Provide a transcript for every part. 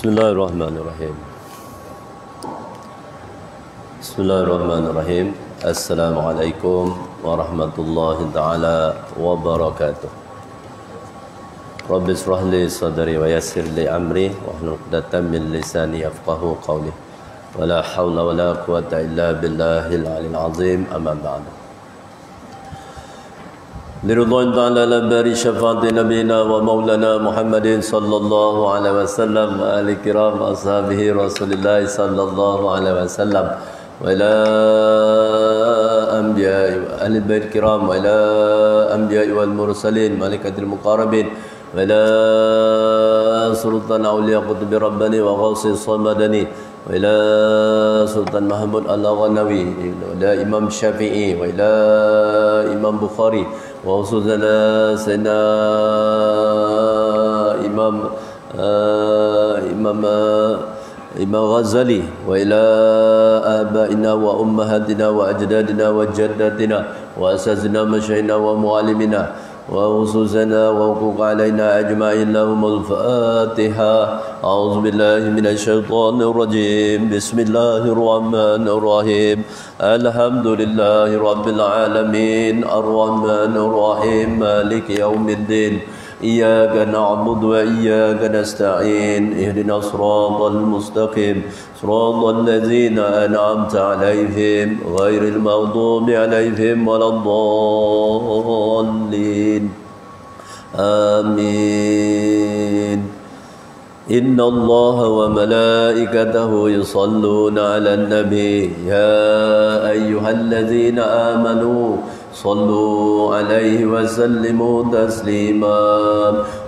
Bismillahirrahmanirrahim. Bismillahirrahmanirrahim. Assalamualaikum warahmatullahi ta'ala wabarakatuh. Rabbi israh li sadri wa yassir li amri wahlul 'uqdatam min lisani yafqahu qawli. Wala haula wala quwwata illa billahil 'aliyyil 'azim. Amma ba'du. Liridwan ta'ala labari syafaati nabina wa maulana Muhammadin sallallahu alaihi wasallam wa ahli kiram ashabihi Rasulillah sallallahu alaihi wasallam wa ila anbiya'i wa ahli bait kiram wa ila anbiya'i wal mursalin malikatil muqarrabin wa ila sultan awliya qutbi rabbani wa ghawsi samadani wa ila sultan Mahmud al-Ghanawi wa ila Imam Syafi'i wa ila Imam Bukhari wa khususana Sayyidina Imam Ghazali wa ila abaina wa ummahatina wa ajdadina wa jaddatina wa asazina masyaihina wa muallimina wa khususana wa huquq alaina ajma'in lahumul fatiha. A'udzu billahi minasy syaithanir rajim. Bismillahirrahmanirrahim. Alhamdulillahi rabbil alamin arrahmanir rahim maliki yaumiddin. Iyyaka na'budu wa iyyaka nasta'in. Ihdinas siratal mustaqim. Siratal ladzina an'amta 'alaihim ghairil maghdubi 'alaihim waladdallin. Amin. Inna Allaha wa malaikatahu yusalluna 'alan nabi ya ayyuhalladzina amanu sallu 'alaihi wa sallimu taslima.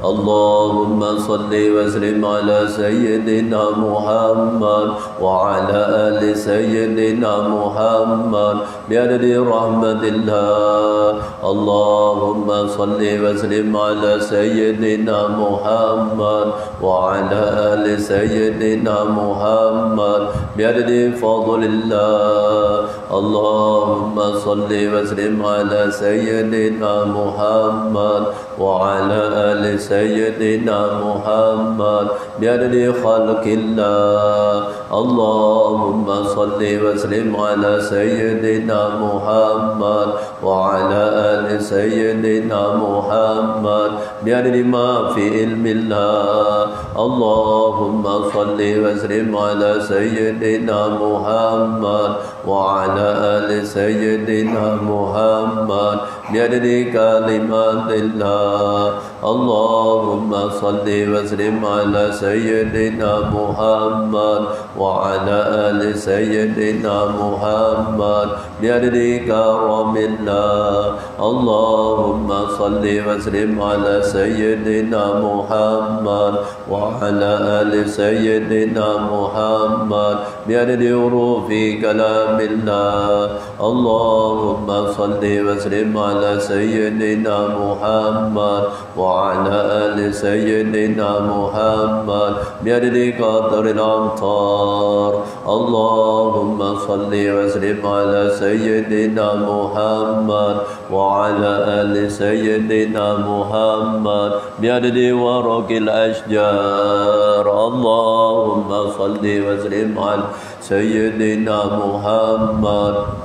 Allahumma salli wa sallim ala sayyidina Muhammad wa ala ali sayyidina Muhammad bi'adadi rahmatillah. Allahumma salli wa sallim ala sayyidina Muhammad wa ala ali sayyidina Muhammad bi'adadi fadlillah. Allahumma salli wa sallim ala sayyidina Muhammad wa ala ali sayyidina Muhammad bi'adadi khalqillah. Allahumma salli wa sallim ala sayyidina Muhammad wa ala ali sayyidina Muhammad bi'adadi ma fi ilmillah. Allahumma salli wa sallim ala sayyidina Muhammad wa ala ali sayyidina Muhammad bi'adadi kalimatillah. Allahumma salli wa sallim ala sayyidina Muhammad wa ala ali sayyidina Muhammad bi'adadi karamillah. Allahumma salli wa sallim ala sayyidina Muhammad wa ala ali sayyidina Muhammad bi'adadi hurufi kalamillah. Allahumma salli wa sallim ala sayyidina Muhammad wa ala ali sayyidina Muhammad bi'adadi qadaril amtar. Allahumma salli wa sallim ala sayyidina Muhammad wa ala ali sayyidina Muhammad bi'adadi waraqil ashjar. Allahumma salli wa sallim ala sayyidina Muhammad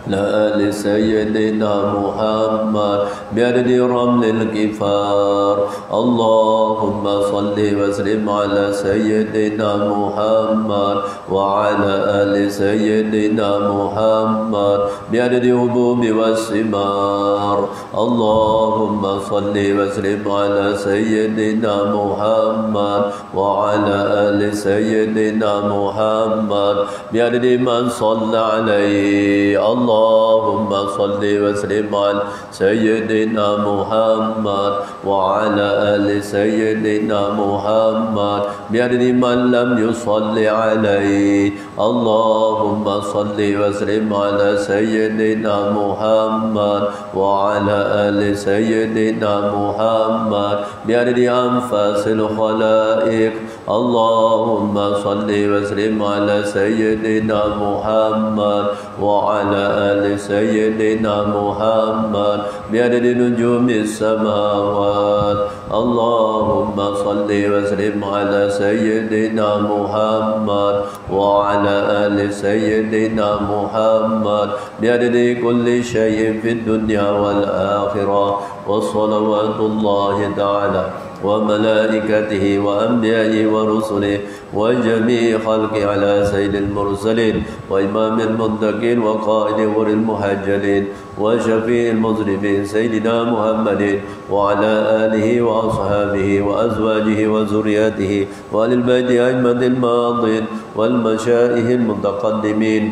la ali sayyidina Muhammad bi'adadi ramlil kifar. Allahumma salli wa sallim ala sayyidina Muhammad wa ala ali sayyidina Muhammad bi'adadi hububi wassimar. Allahumma salli wa sallim ala sayyidina Muhammad wa ala ali sayyidina Muhammad bi'adadi man shalla alaihi. Allahumma salli wa sallim ala sayyidina Muhammad wa ala ali sayyidina Muhammad bi'adadi man lam yusalli alaihi. Allahumma salli wa sallim ala sayyidina Muhammad wa ala ali sayyidina Muhammad bi'adadi anfasil khalaiq. Allahumma salli wa sallim ala sayyidina Muhammad wa ala ali sayyidina Muhammad bi'adadi nujumis samawat. Allahumma salli صل وسلم على سيدنا محمد وعلى آل سيدنا محمد بعدد كل شيء في الدنيا والآخرة وصلوات الله تعالى وملائكته وأنبيائه ورسله وجميع خلقه على سيد المرسلين وإمام المتقين وقائد ور المهجلين وشفيع المذنبين سيدنا محمد وعلى آله وأصحابه وأزواجه وذرياته وآل البيت أئمة الماضين والمشائخ المتقدمين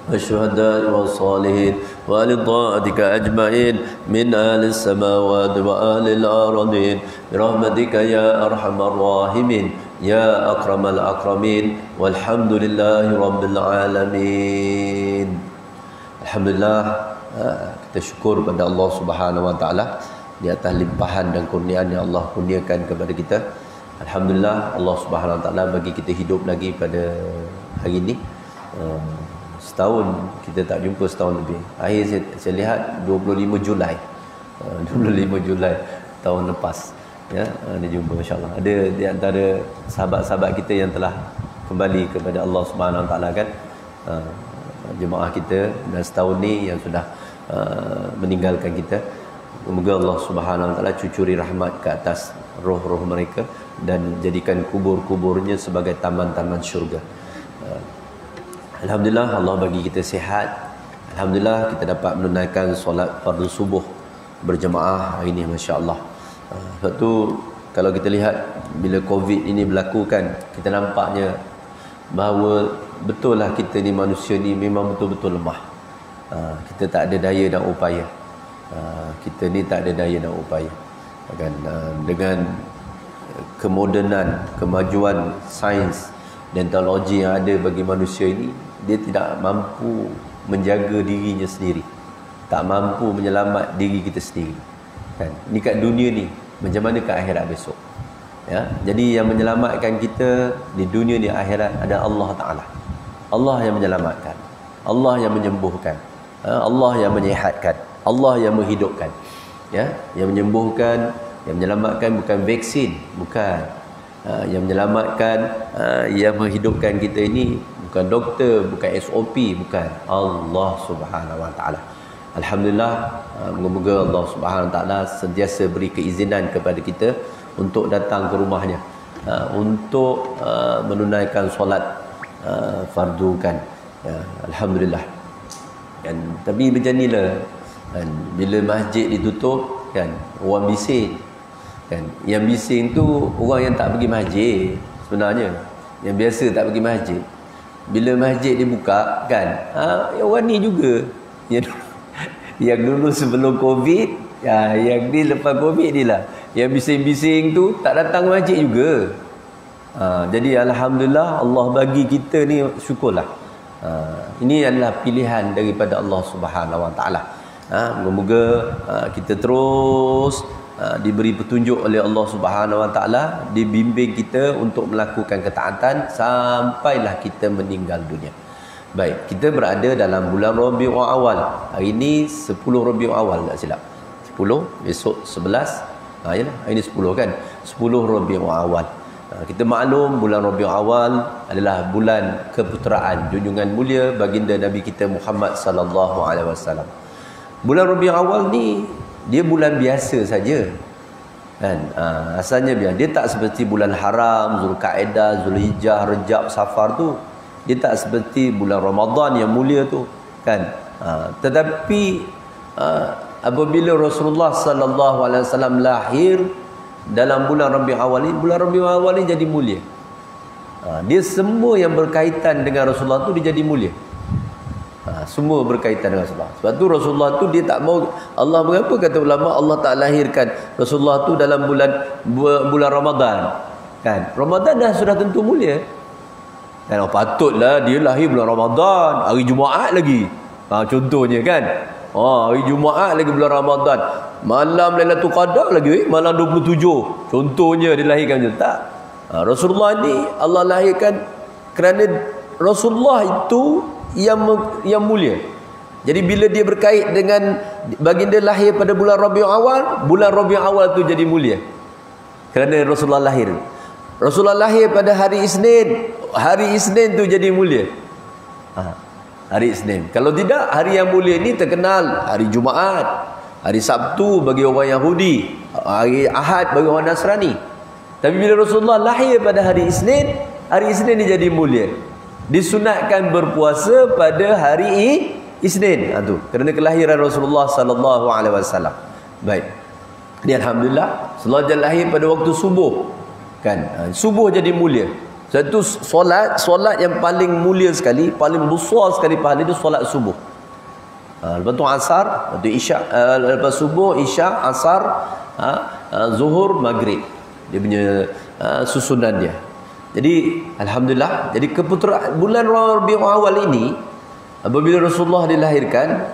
والشهداء والصالحين وآل طاعتك أجمعين من أهل السماوات وأهل الأرضين برحمتك يا أرحم الراحمين يا أكرم الأكرمين والحمد لله رب العالمين. Alhamdulillah, kita syukur pada Allah Subhanahu Wa Taala di atas limpahan dan kurniaan yang Allah kurniakan kepada kita. Alhamdulillah, Allah Subhanahu Wa Taala bagi kita hidup lagi pada hari ini. Setahun kita tak jumpa, setahun lebih. Akhir saya lihat 25 Julai 25 Julai tahun lepas, ya, dia jumpa, masya-Allah. Ada di antara sahabat-sahabat kita yang telah kembali kepada Allah Subhanahu Wa Taala, kan, jemaah kita, dan setahun ni yang sudah meninggalkan kita. Semoga Allah Subhanahu Wa Taala cucuri rahmat ke atas roh-roh mereka dan jadikan kubur-kuburnya sebagai taman-taman syurga. Alhamdulillah, Allah bagi kita sihat. Alhamdulillah, kita dapat menunaikan solat fardu subuh berjemaah hari ini, masya-Allah. Sebab tu kalau kita lihat bila Covid ini berlaku, kan, kita nampaknya bahawa betul lah kita ni manusia ni memang betul-betul lemah. Kita tak ada daya dan upaya. Kita ni tak ada daya dan upaya, kan. Dengan kemodenan, kemajuan sains dan teknologi yang ada bagi manusia ini, dia tidak mampu menjaga dirinya sendiri, tak mampu menyelamat diri kita sendiri, kan. Ni kat dunia ni, macam mana kat akhirat besok, ya. Jadi yang menyelamatkan kita di dunia ni, akhirat, ada Allah Ta'ala. Allah yang menyelamatkan, Allah yang menyembuhkan, Allah yang menyihatkan, Allah yang menghidupkan, ya. Yang menyembuhkan, yang menyelamatkan bukan vaksin, bukan. Yang menyelamatkan, yang menghidupkan kita ini bukan doktor, bukan SOP, bukan. Allah Subhanahu Wa Taala. Alhamdulillah, moga-moga Allah Subhanahu Wa Taala sentiasa beri keizinan kepada kita untuk datang ke rumahnya, untuk menunaikan solat fardu, kan, ya, alhamdulillah. Dan tapi macam inilah, kan, bila masjid ditutup, kan, orang bising, kan. Yang bising tu orang yang tak pergi masjid sebenarnya, yang biasa tak pergi masjid. Bila masjid dibuka, kan, orang ni juga yang dulu sebelum Covid, ya, yang ni lepas Covid ni lah, yang bising-bising tu tak datang masjid juga. Jadi alhamdulillah, Allah bagi kita ni, syukurlah. Ini adalah pilihan daripada Allah Subhanahu Wa Taala. Moga-moga kita terus diberi petunjuk oleh Allah Subhanahu Wa Taala, dibimbing kita untuk melakukan ketaatan sampailah kita meninggal dunia. Baik, kita berada dalam bulan Rabiul Awal. Hari ini 10 Rabiul Awal, tak silap. 10, besok 11. Yalah, hari ini 10, kan. 10 Rabiul Awal. Kita maklum bulan Rabiul Awal adalah bulan keputeraan junjungan mulia baginda Nabi kita Muhammad sallallahu alaihi wasallam. Bulan Rabiul Awal ni dia bulan biasa saja, kan. Asalnya dia tak seperti bulan haram, Zulkaidah, Zulhijjah, Rejab, Safar tu. Dia tak seperti bulan Ramadan yang mulia tu, kan. Tetapi apabila Rasulullah sallallahu alaihi wasallam lahir dalam bulan Rabiul Awal ni, bulan Rabiul Awal ni jadi mulia. Dia semua yang berkaitan dengan Rasulullah tu dia jadi mulia. Semua berkaitan dengan Rasulullah. Sebab tu Rasulullah tu dia tak mau, Allah mengapa kata ulama Allah tak lahirkan Rasulullah tu dalam bulan Ramadan, kan. Ramadan dah sudah tentu mulia, kan. Patutlah dia lahir bulan Ramadan, hari Jumaat lagi. Contohnya, kan. Hari Jumaat lagi bulan Ramadan, malam Lailatul Qadar lagi, malam 27. Contohnya dilahirkan macam tak. Rasulullah ni Allah lahirkan kerana Rasulullah itu yang mulia. Jadi bila dia berkait dengan baginda lahir pada bulan Rabiul Awal, bulan Rabiul Awal tu jadi mulia. Kerana Rasulullah lahir. Rasulullah lahir pada hari Isnin. Hari Isnin tu jadi mulia. Hari Isnin. Kalau tidak, hari yang mulia ni terkenal hari Jumaat, hari Sabtu bagi orang Yahudi, hari Ahad bagi orang Nasrani. Tapi bila Rasulullah lahir pada hari Isnin ni jadi mulia. Disunatkan berpuasa pada hari Isnin. Tu kerana kelahiran Rasulullah sallallahu alaihi wasallam. Baik. Ini alhamdulillah Rasulullah lahir pada waktu subuh. Kan? Subuh jadi mulia. Satu solat yang paling mulia sekali, paling besar sekali pahala itu solat subuh. Lepas tu asar, lepas tu isyak, lepas subuh, isyak, asar, zuhur, maghrib. Dia punya susunan dia. Jadi alhamdulillah, jadi keputeraan bulan Rabiul Awal ini apabila Rasulullah dilahirkan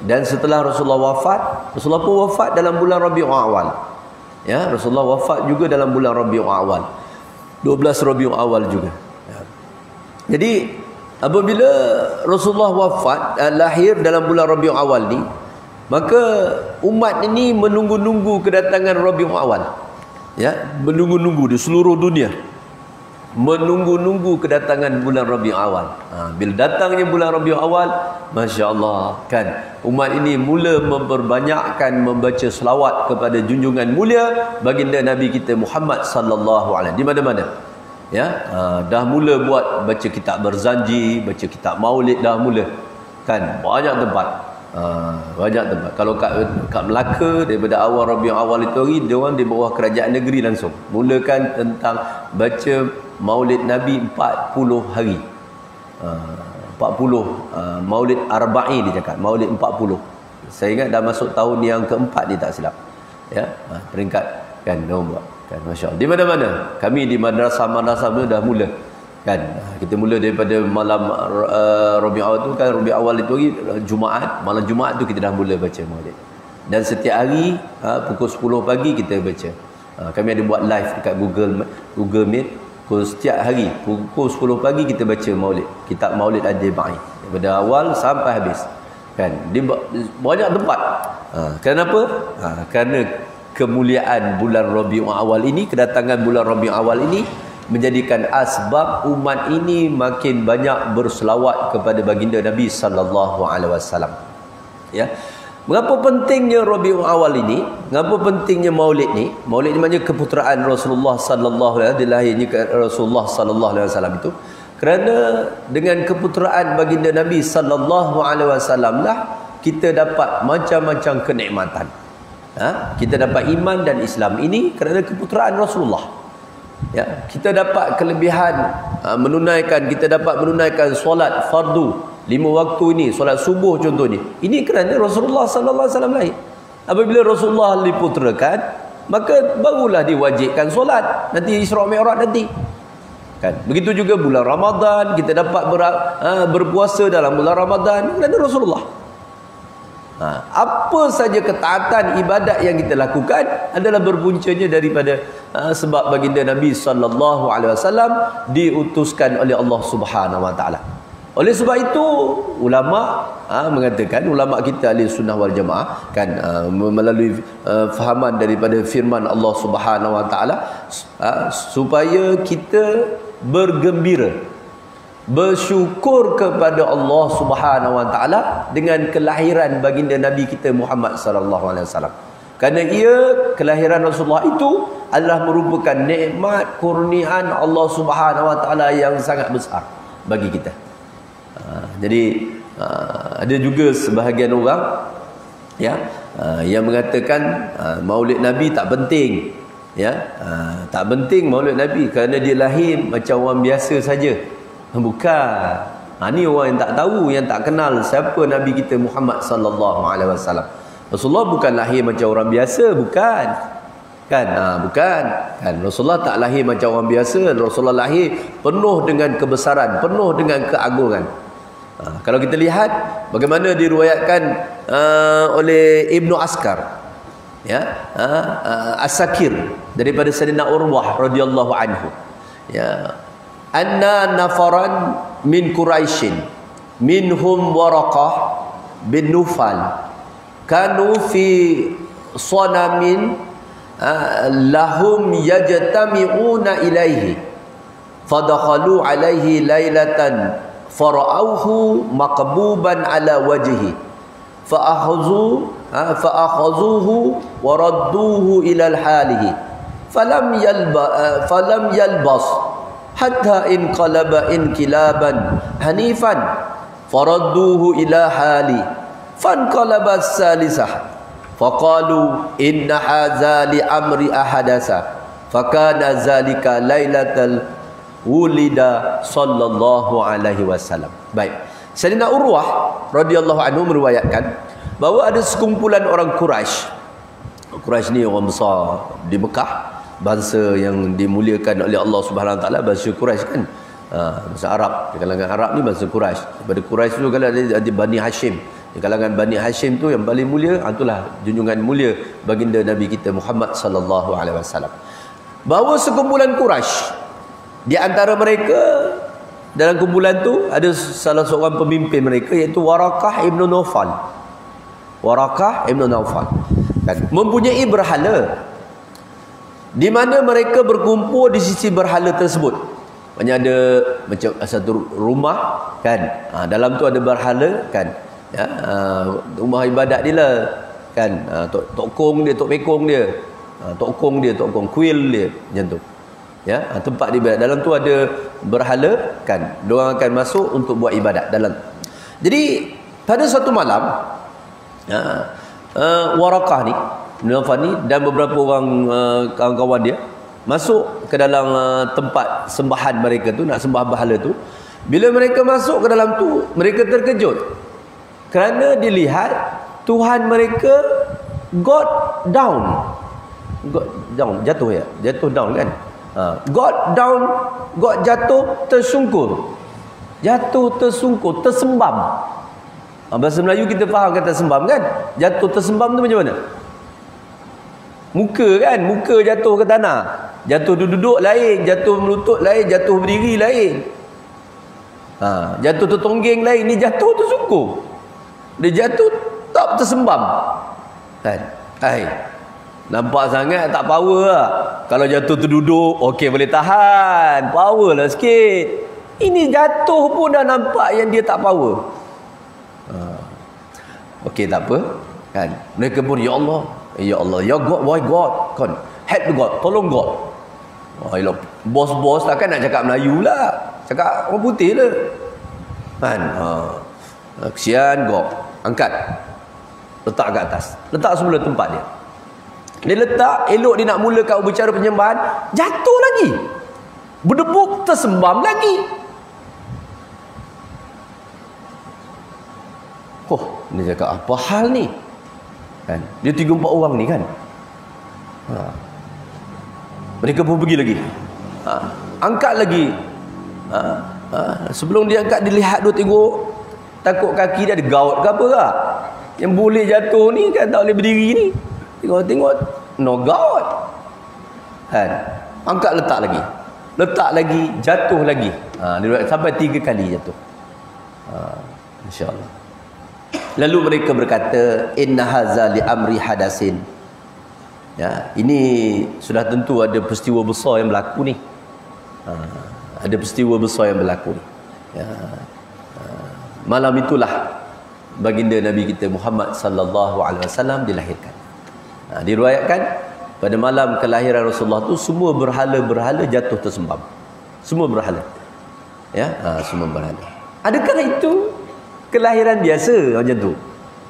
dan setelah Rasulullah wafat, Rasulullah pun wafat dalam bulan Rabiul Awal. Ya, Rasulullah wafat juga dalam bulan Rabiul Awal. 12 Rabiul Awal juga. Ya. Jadi apabila Rasulullah wafat lahir dalam bulan Rabiul Awal ni, maka umat ini menunggu-nunggu kedatangan Rabiul Awal. Ya, menunggu-nunggu di seluruh dunia. Menunggu-nunggu kedatangan bulan Rabiul Awal. Bila datangnya bulan Rabiul Awal, masya-Allah, kan umat ini mula memperbanyakkan membaca selawat kepada junjungan mulia baginda Nabi kita Muhammad sallallahu alaihi di mana-mana. Ya, dah mula buat baca kitab berzanji, baca kitab maulid dah mula. Kan banyak tempat. Banyak tempat. Kalau kat Melaka daripada awal Rabiul Awal itu hari dia orang di bawah kerajaan negeri langsung mulakan tentang baca Maulid Nabi 40 hari. 40 Maulid Arba'in dia cakap, Maulid 40. Saya ingat dah masuk tahun yang keempat ni tak silap. Ya, peringkat kan dia buat. Kan masya-Allah. Di mana-mana. Kami di madrasah-madrasah tu dah mula. Kan kita mula daripada malam Rabiul Awal tu kan, Rabiul Awal itu hari Jumaat, malam Jumaat tu kita dah mula baca Maulid. Dan setiap hari pukul 10 pagi kita baca. Kami ada buat live dekat Google Meet. Setiap hari pukul 10 pagi kita baca Maulid, kitab Maulid Ad-Dibai daripada awal sampai habis. Kan di banyak tempat. Kenapa? Kerana kemuliaan bulan Rabiul Awal ini, kedatangan bulan Rabiul Awal ini menjadikan asbab umat ini makin banyak berselawat kepada baginda Nabi sallallahu alaihi wasallam. Ya. Mengapa pentingnya Rabiul Awal ini? Mengapa pentingnya Maulid ni? Maulid ni maknanya keputeraan Rasulullah sallallahu alaihi wasallam, dilahirnya Rasulullah sallallahu alaihi wasallam itu. Kerana dengan keputeraan baginda Nabi sallallahu alaihi wasallam lah kita dapat macam-macam kenikmatan. Kita dapat iman dan Islam ini kerana keputeraan Rasulullah. Ya, kita dapat kelebihan kita dapat menunaikan solat fardu 5 waktu ini, solat subuh contohnya. Ini kerana Rasulullah sallallahu alaihi wasallam lahir. Apabila Rasulullah diputerakan, maka barulah diwajibkan solat nanti Isra Mi'raj nanti. Kan? Begitu juga bulan Ramadan, kita dapat berpuasa dalam bulan Ramadan kerana Rasulullah. Apa saja ketaatan ibadat yang kita lakukan adalah berpuncanya daripada sebab baginda Nabi sallallahu alaihi wasallam diutuskan oleh Allah Subhanahu wa taala. Oleh sebab itu ulama mengatakan, ulama kita ahli sunnah wal jamaah kan melalui fahaman daripada firman Allah Subhanahu wa taala supaya kita bergembira, bersyukur kepada Allah Subhanahu wa taala dengan kelahiran baginda Nabi kita Muhammad sallallahu alaihi wasallam. Kerana kelahiran Rasulullah itu adalah merupakan nikmat kurniaan Allah Subhanahu wa taala yang sangat besar bagi kita. Jadi ada juga sebahagian orang yang mengatakan Maulid Nabi tak penting. Tak penting Maulid Nabi kerana dia lahir macam orang biasa saja. Bukan. Ni orang yang tak tahu, yang tak kenal siapa Nabi kita Muhammad sallallahu alaihi wasallam. Rasulullah bukan lahir macam orang biasa, bukan. Kan? Bukan. Kan Rasulullah tak lahir macam orang biasa. Rasulullah lahir penuh dengan kebesaran, penuh dengan keagungan. Kalau kita lihat bagaimana diriwayatkan oleh Ibnu Askar, As-Sakir daripada Sayyidina Urwah radhiyallahu anhu, anna nafaran min Quraisyin minhum Waraqah bin Nufal kanu fi sanamin lahum yajtami'una ilaihi fadakhalu alaihi lailatan fara'auhu maqbuban ala wajhi fa'akhazuhu wa radduhu ila halihi falam yalbas hatta inqalaba inqilaban hanifan faradduhu ila hali fanqalaba salisah faqalu inna hadza li amri ahadasa fakana zalika lailatal wulida sallallahu alaihi wasallam. Baik, Sayyidina Urwah radhiyallahu anhu meriwayatkan bahawa ada sekumpulan orang Quraisy. Quraisy ni orang besar di Mekah, bangsa yang dimuliakan oleh Allah Subhanahu Wa Taala, bangsa Quraisy kan. Bangsa Arab, di kalangan Arab ni bangsa Quraisy. Daripada Quraisy tu kalau ada Bani Hashim. Di kalangan Bani Hashim tu yang paling mulia, itulah junjungan mulia baginda Nabi kita Muhammad sallallahu alaihi wasallam. Bahawa sekumpulan Quraisy, di antara mereka dalam kumpulan tu ada salah seorang pemimpin mereka, iaitu Warakah ibn Naufal. Warakah ibn Naufal kan, mempunyai berhala, di mana mereka berkumpul di sisi berhala tersebut. Banyak ada macam satu rumah kan, dalam tu ada berhala kan, ya, rumah ibadat dia lah kan, tok kong dia, tok pekong dia, tok kong dia, tok kong kuil dia, macam tu. Ya, tempat ibadat. Dalam tu ada berhala kan, diorang akan masuk untuk buat ibadat dalam. Jadi pada suatu malam, Warakah ni, Naufal ni dan beberapa orang kawan-kawan dia masuk ke dalam tempat sembahan mereka tu, nak sembah berhala tu. Bila mereka masuk ke dalam tu, mereka terkejut kerana dilihat Tuhan mereka got down. Got down, jatuh ya? Jatuh down kan? Got down, got jatuh tersungkur. Jatuh tersungkur, tersembam. Bahasa Melayu kita faham kata sembam kan? Jatuh tersembam tu macam mana? Muka kan? Muka jatuh ke tanah. Jatuh duduk lain, jatuh melutut lain, jatuh berdiri lain. Jatuh tertonggeng lain. Ni jatuh tersungkur. Dia jatuh tak tersembam. Kan? Nampak sangat tak power lah. Kalau jatuh terduduk, okey boleh tahan, power lah sikit. Ini jatuh pun dah nampak yang dia tak power. Okey tak apa kan. Mereka pun ya Allah, ya Allah, ya God, why God kan, help God, tolong God. Bos-bos takkan nak cakap Melayu lah, cakap orang putih lah kan. Kesian God, angkat, letak kat atas, letak semula tempat dia. Dia letak, elok dia nak mulakan upacara penyembahan, jatuh lagi, berdebuk, tersembam lagi. Dia cakap apa hal ni kan? Dia 3-4 orang ni kan. Mereka pun pergi lagi, angkat lagi. Sebelum dia angkat, dilihat dua tengok, takut kaki dia ada gout ke apa lah, yang boleh jatuh ni kan, tak boleh berdiri ni. Tengok no gout kan. Angkat, letak lagi, jatuh lagi. Sampai 3 kali jatuh. InsyaAllah. Lalu mereka berkata, inna hadza li amri hadasin. Ya, ini sudah tentu ada peristiwa besar yang berlaku ni. Ada peristiwa besar yang berlaku ni. Ya. Malam itulah baginda Nabi kita Muhammad sallallahu alaihi wasallam dilahirkan. Diriwayatkan pada malam kelahiran Rasulullah tu semua berhala-berhala jatuh tersembam. Semua berhala. Ya, semua berhala. Adakah itu kelahiran biasa macam tu?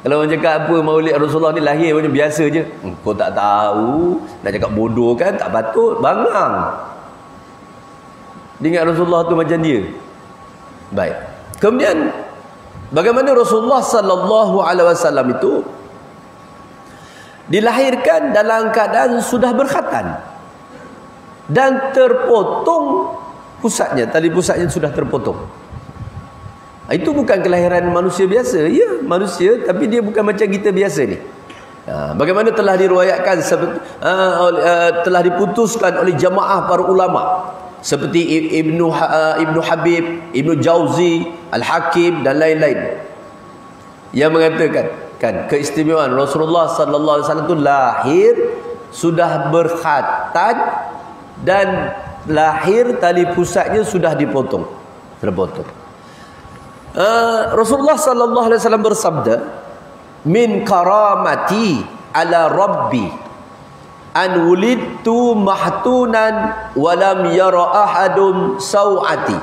Kalau orang cakap apa maulid Rasulullah ni lahir macam biasa je, kau tak tahu, nak cakap bodoh kan, tak patut, bangang. Dia ingat Rasulullah tu macam dia. Baik. Kemudian bagaimana Rasulullah sallallahu alaihi wasallam itu dilahirkan dalam keadaan sudah berkhatan dan terpotong pusatnya, tali pusatnya sudah terpotong. Itu bukan kelahiran manusia biasa. Ya, manusia, tapi dia bukan macam kita biasa ni. Bagaimana telah diriwayatkan, telah diputuskan oleh jamaah para ulama seperti Ibnu Habib, Ibnu Jauzi, Al-Hakim dan lain-lain, yang mengatakan kan keistimewaan Rasulullah sallallahu alaihi wasallam itu lahir sudah berkhatan dan lahir tali pusatnya sudah dipotong, terpotong. Rasulullah sallallahu alaihi wasallam bersabda, min karamati ala rabbi an wulidtu mahtunan walam yara ahadun sawati.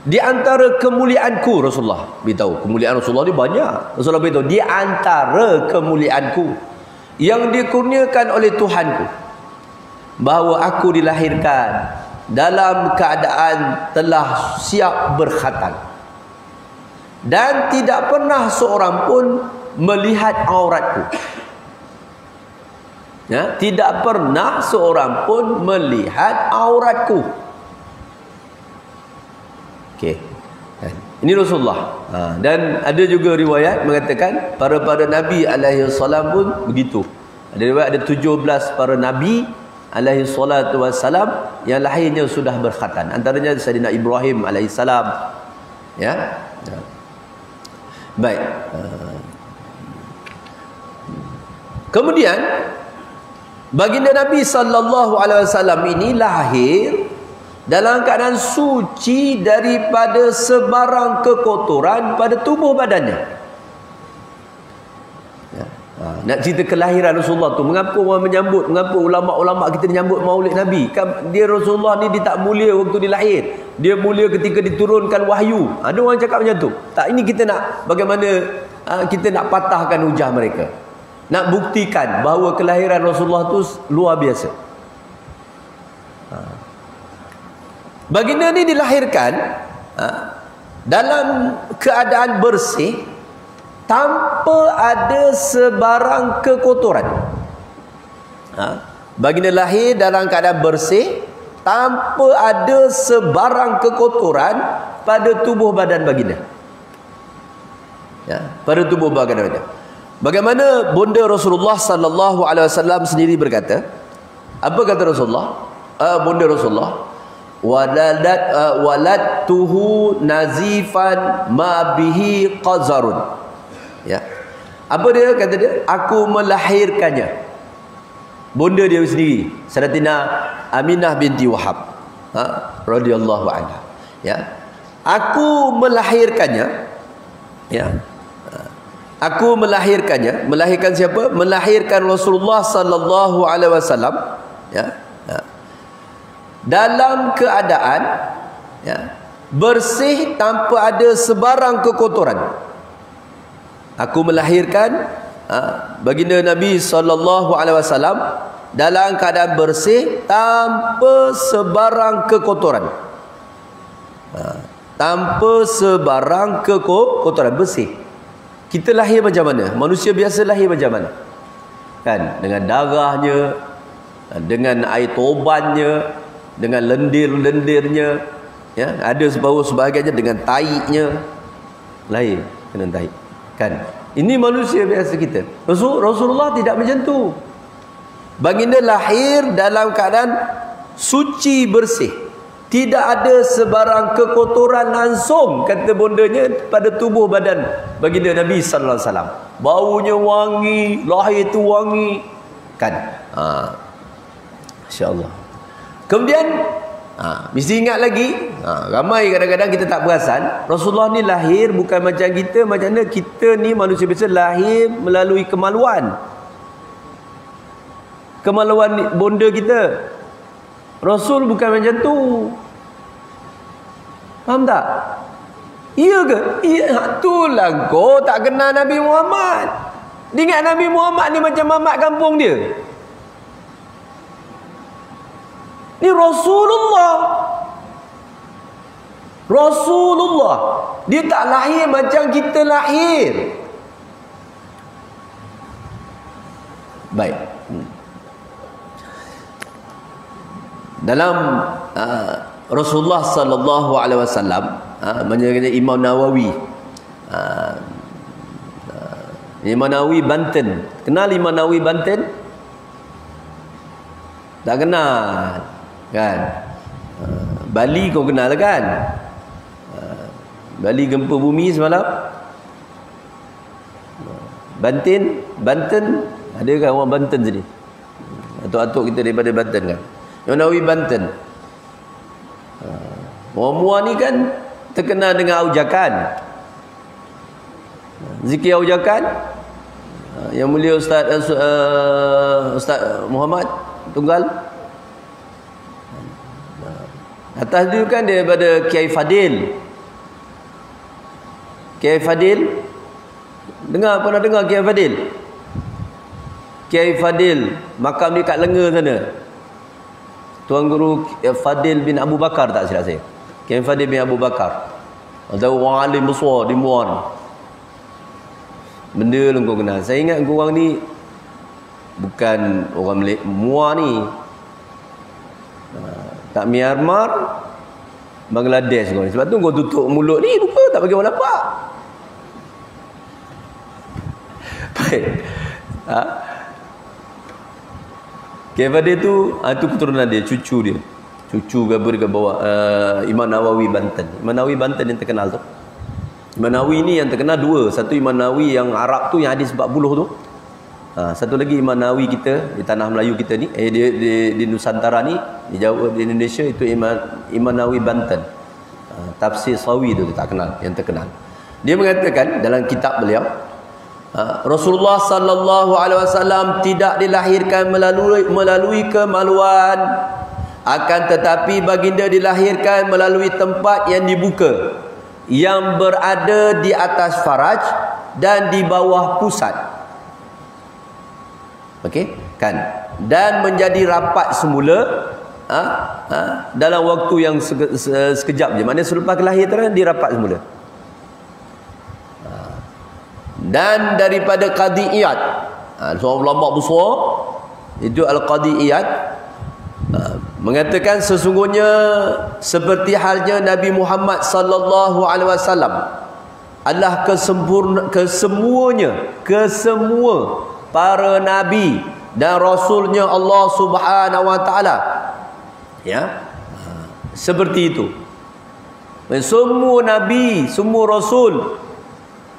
Di antara kemuliaanku, Rasulullah beritahu, kemuliaan Rasulullah ni banyak. Rasulullah beritahu, di antara kemuliaanku yang dikurniakan oleh Tuhanku, bahawa aku dilahirkan dalam keadaan telah siap berkhatan, dan tidak pernah seorang pun melihat auratku. Ya, tidak pernah seorang pun melihat auratku. Okey. Ini Rasulullah. Dan ada juga riwayat mengatakan para nabi alaihi salam pun begitu. Ada riwayat ada 17 para nabi alaihi salatu wassalam yang lahirnya sudah berkhatan. Antaranya Sayyidina Ibrahim alaihi salam. Ya. Baik. Kemudian baginda Nabi sallallahu alaihi wasallam ini lahir dalam keadaan suci daripada sebarang kekotoran pada tubuh badannya. Ya. Nak cerita kelahiran Rasulullah tu, mengapa orang menyambut, mengapa ulama-ulama kita menyambut Maulid Nabi? Kan dia Rasulullah ni dia tak mulia waktu dia lahir. Dia mulia ketika diturunkan wahyu. Ada orang cakap macam tu. Tak, ini kita nak bagaimana kita nak patahkan hujah mereka. Nak buktikan bahawa kelahiran Rasulullah tu luar biasa. Baginda ni dilahirkan dalam keadaan bersih, tanpa ada sebarang kekotoran. Baginda lahir dalam keadaan bersih, tanpa ada sebarang kekotoran pada tubuh badan baginda. Ya, pada tubuh badan baginda. Bagaimana bonda Rasulullah sallallahu alaihi wasallam sendiri berkata? Apa kata Rasulullah? Bonda Rasulullah, waladtuhu nazifan ma bihi qazarun. Ya. Apa dia kata dia? Aku melahirkannya. Bonda dia sendiri, Sayyidatina Aminah binti Wahab, radhiyallahu anha. Ya. Aku melahirkannya. Ya. Aku melahirkannya. Melahirkan siapa? Melahirkan Rasulullah sallallahu alaihi wasallam. Ya. Ya. Dalam keadaan bersih tanpa ada sebarang kekotoran. Aku melahirkan baginda Nabi sallallahu alaihi wasallam dalam keadaan bersih tanpa sebarang kekotoran. Tanpa sebarang kekotoran, bersih. Kita lahir macam mana? Manusia biasa lahir macam mana? Kan, dengan darahnya, dengan air tobannya, dengan lendir-lendirnya, ya, ada sebahagiannya dengan taiknya, lahir dengan taik. Kan, ini manusia biasa kita. Rasulullah tidak macam tu. Baginda lahir dalam keadaan suci bersih, tidak ada sebarang kekotoran langsung, kata bondanya, pada tubuh badan baginda Nabi sallallahu alaihi wasallam. Baunya wangi, lahir tu wangi, kan? Masya-Allah. Kemudian mesti ingat lagi, ramai kadang-kadang kita tak perasan, Rasulullah ni lahir bukan macam kita. Macam mana kita ni manusia biasa lahir melalui kemaluan. Kemaluan bonda kita. Rasul bukan macam tu. Faham tak? Iya ke? Iya, itulah kau tak kenal Nabi Muhammad. Dia ingat Nabi Muhammad ni macam mamat kampung dia. Ni Rasulullah. Rasulullah. Dia tak lahir macam kita lahir. Baik. Dalam Rasulullah sallallahu alaihi wasallam, menjadi Imam Nawawi. Imam Nawawi Banten. Kenal Imam Nawawi Banten? Tak kenal, kan? Bali kau kenal kan? Bali gempa bumi semalam. Banten ada kan orang Banten sini? atuk kita daripada Banten kan. Imam Nawawi Banten. Orang Muar ni kan terkenal dengan aujakan. Zikir aujakan. Yang mulia Ustaz Muhammad Tunggal. Atas dulu kan daripada Kiai Fadil. Kiai Fadil. Pernah dengar Kiai Fadil? Kiai Fadil, makam dia kat Lenga sana. Tuan Guru Fadil bin Abu Bakar tak silap saya. Kiai Fadil bin Abu Bakar. Ada orang alim besar di Muar. Benda lu kau kenal. Saya ingat korang ni bukan orang Muar ni. Tak Myanmar, Bangladesh kau ni. Sebab tu kau tutup mulut ni, lupa tak bagi orang nampak. Baik. Kiai Fadil tu, tu keturunan dia, cucu dia. Cucu ke apa dia bawa Imam Nawawi Banten. Imam Nawawi Banten yang terkenal tu. Imam Nawawi ni yang terkenal dua. Satu Imam Nawawi yang Arab tu, yang hadis 40 tu. Satu lagi Imam Nawawi kita di tanah Melayu kita ni, di Nusantara ni, di Jawa, di Indonesia, itu Imam Nawawi Banten. Tafsir Sawi tu tak kenal, yang terkenal. Dia mengatakan dalam kitab beliau, Rasulullah sallallahu alaihi wasallam tidak dilahirkan melalui kemaluan, akan tetapi baginda dilahirkan melalui tempat yang dibuka, yang berada di atas faraj dan di bawah pusat. Okey, kan? Dan menjadi rapat semula dalam waktu yang sekejap je. Maknanya selepas kelahiran dia rapat semula. Dan daripada Qadi Iyad, seorang ulama besar itu Al-Qadi Iyad, mengatakan sesungguhnya seperti halnya Nabi Muhammad sallallahu alaihi wasallam adalah kesemua para nabi dan rasulnya Allah Subhanahu wa taala. Ya. Seperti itu. Semua nabi, semua rasul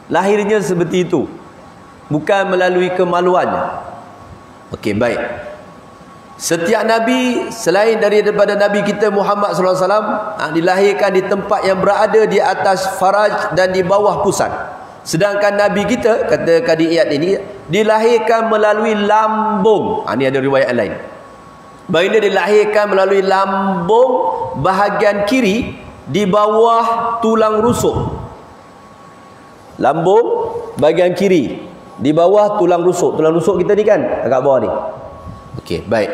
lahirnya seperti itu, bukan melalui kemaluannya. Okey, baik. Setiap nabi selain daripada nabi kita Muhammad sallallahu alaihi wasallam dilahirkan di tempat yang berada di atas faraj dan di bawah pusat. Sedangkan nabi kita, kata Qadi Iyad ini, dilahirkan melalui lambung. Ini ada riwayat lain. Baginda dilahirkan melalui lambung bahagian kiri di bawah tulang rusuk. Lambung bahagian kiri di bawah tulang rusuk. Tulang rusuk kita ni kan agak bawah ni. Okey, baik.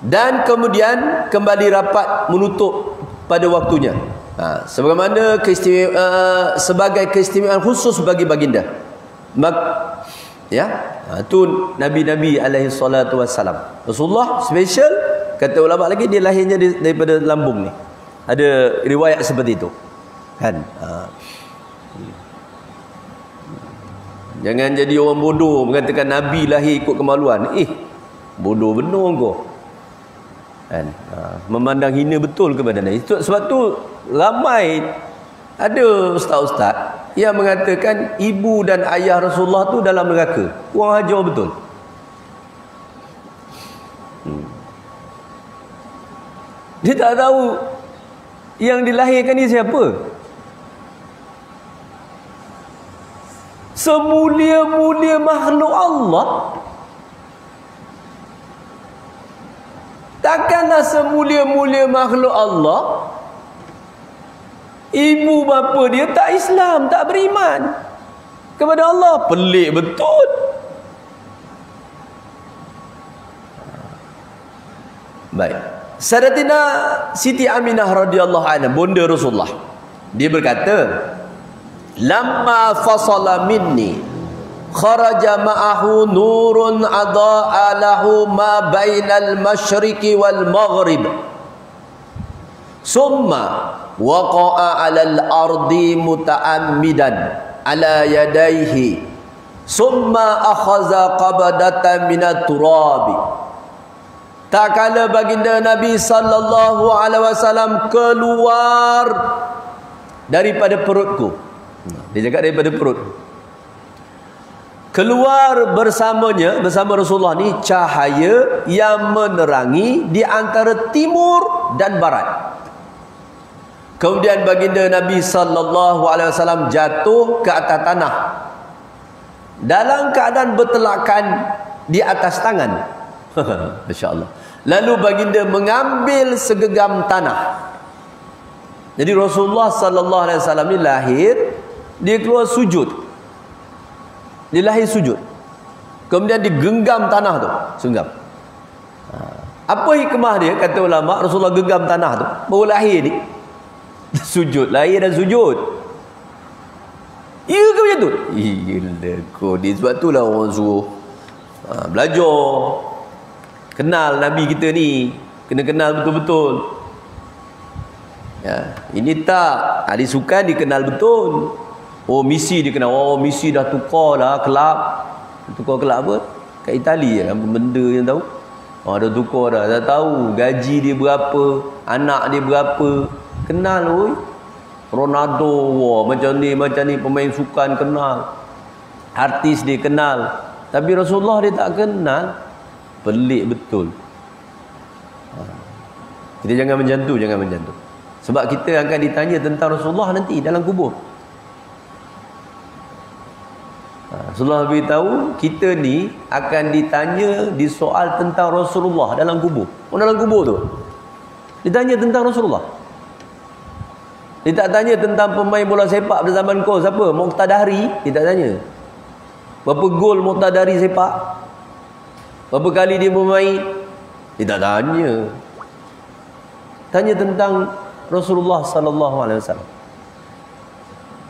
Dan kemudian kembali rapat menutup pada waktunya. Sebagaimana sebagai keistimewaan khusus bagi baginda. Itu Nabi-Nabi alaihi salatu wassalam. Rasulullah special, kata ulama lagi, dia lahirnya daripada lambung ni. Ada riwayat seperti itu. Kan? Jangan jadi orang bodoh mengatakan Nabi lahir ikut kemaluan. Bodoh benar kau. Kan? Memandang hina betul kepada Nabi. Sebab tu ramai ada ustaz-ustaz yang mengatakan ibu dan ayah Rasulullah tu dalam neraka. Kurang ajar betul. Dia tak tahu yang dilahirkan ni siapa. Semulia-mulia makhluk Allah, takkanlah semulia-mulia makhluk Allah ibu bapa dia tak Islam, tak beriman kepada Allah. Pelik betul. Baik. Sayyidatina Siti Aminah radhiyallahu anha, bonda Rasulullah, dia berkata, lamma fasala minni kharaja ma'ahu nurun adha'a lahu ma bainal masyriqi wal maghrib summa waqa'a 'alal ardi muta'ammidan ala yadayhi summa akhadha qabdatan minat turabi. Tak kala baginda Nabi sallallahu alaihi wasallam keluar daripada perutku. Dia cakap daripada perut. keluar bersamanya, bersama Rasulullah ni cahaya yang menerangi di antara timur dan barat. Kemudian baginda Nabi sallallahu alaihi wasallam jatuh ke atas tanah dalam keadaan bertelakan di atas tangan. Masya-Allah. Lalu baginda mengambil segenggam tanah. Jadi Rasulullah sallallahu alaihi wasallam ni lahir, dia keluar sujud. Dia lahir sujud. Kemudian digenggam tanah tu, senggam. Apa hikmah dia? Kata ulama, Rasulullah genggam tanah tu baru lahir ni. Sujud, lahir dan sujud. Ya ke macam tu? Gila kau ni. Sebab tu lah orang suruh belajar, kenal Nabi kita ni. Kena kenal betul-betul. Ya, ini tak ahli sukan dikenal betul. Oh misi dikenal. Oh misi dah tukar lah kelab. Tukar kelab apa? Kat Itali apa benda yang tahu? Oh dah tukar dah. Dah tahu gaji dia berapa, anak dia berapa. Kenal oi. Ronaldo, wah, macam ni pemain sukan kenal. Artis dia kenal. Tapi Rasulullah dia tak kenal. Pelik betul. Kita jangan menjantu, jangan menjantu. Sebab kita akan ditanya tentang Rasulullah nanti dalam kubur. Rasulullah beritahu kita ni akan ditanya disoal tentang Rasulullah dalam kubur. Oh, dalam kubur tu ditanya tentang Rasulullah. Dia tak tanya tentang pemain bola sepak pada zaman kau siapa? Muqtadari, dia tak tanya. Berapa gol Muqtadari sepak? Berapa kali dia bermain? Dia tak tanya. Tanya tentang Rasulullah sallallahu alaihi wasallam.